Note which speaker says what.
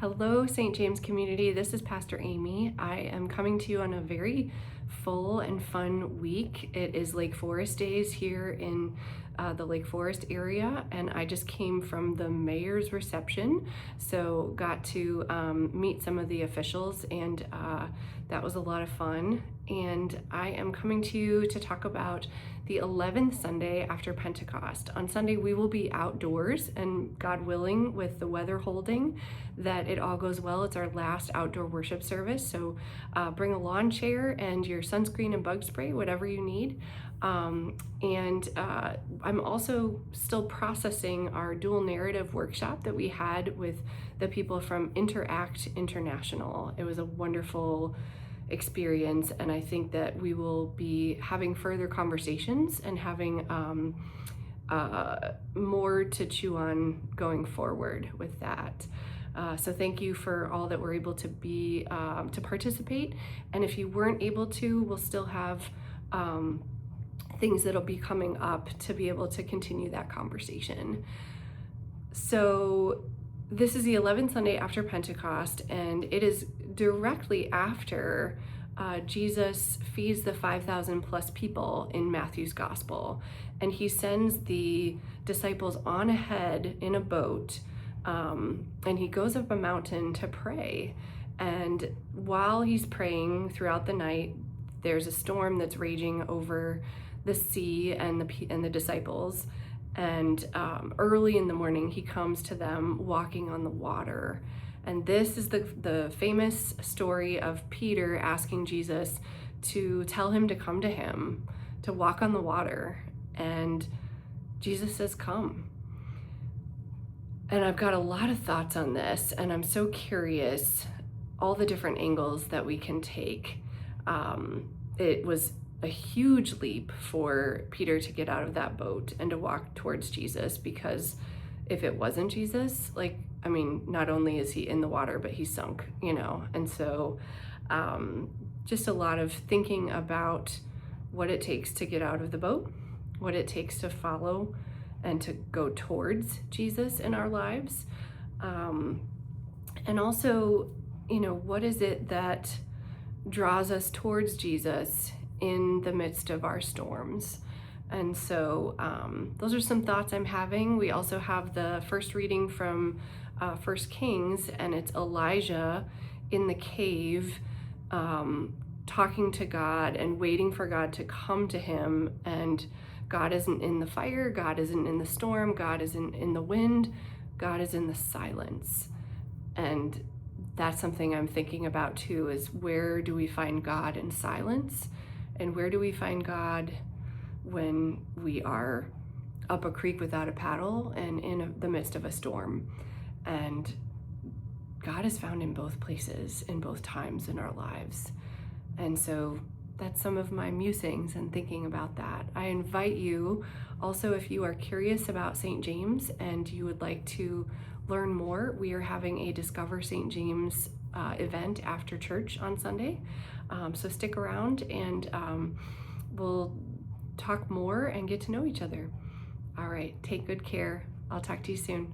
Speaker 1: Hello, St. James community. This is Pastor Amy. I am coming to you on a very full and fun week. It is Lake Forest Days here in the Lake Forest area, and I just came from the mayor's reception, so got to meet some of the officials, and that was a lot of fun. And I am coming to you to talk about the 11th Sunday after Pentecost. On Sunday, we will be outdoors, and God willing, with the weather holding, that it all goes well. It's our last outdoor worship service, so bring a lawn chair and your sunscreen and bug spray, whatever you need. I'm also still processing our dual narrative workshop that we had with the people from Interact International. It was a wonderful experience, and I think that we will be having further conversations and having more to chew on going forward with that. So thank you for all that were able to be to participate, and if you weren't able to, we'll still have things that'll be coming up to be able to continue that conversation. So this is the 11th Sunday after Pentecost, and it is directly after Jesus feeds the 5,000 plus people in Matthew's gospel, and he sends the disciples on ahead in a boat, and he goes up a mountain to pray. And while he's praying throughout the night, there's a storm that's raging over the sea and the disciples. And early in the morning, he comes to them walking on the water. And this is the famous story of Peter asking Jesus to tell him to come to him, to walk on the water. And Jesus says, "Come." And I've got a lot of thoughts on this, and I'm so curious all the different angles that we can take. It was a huge leap for Peter to get out of that boat and to walk towards Jesus, because if it wasn't Jesus, not only is he in the water, but he's sunk, And so just a lot of thinking about what it takes to get out of the boat, what it takes to follow and to go towards Jesus in our lives. And also, what is it that draws us towards Jesus in the midst of our storms? And so those are some thoughts I'm having. We also have the first reading from 1 Kings, and it's Elijah in the cave talking to God and waiting for God to come to him. And God isn't in the fire, God isn't in the storm, God isn't in the wind, God is in the silence. And that's something I'm thinking about too, is where do we find God in silence? And where do we find God when we are up a creek without a paddle and in the midst of a storm? And God is found in both places, in both times in our lives. And so that's some of my musings and thinking about that. I invite you also, if you are curious about St. James and you would like to learn more, we are having a Discover St. James event after church on Sunday. So stick around, and we'll talk more and get to know each other. All right, take good care. I'll talk to you soon.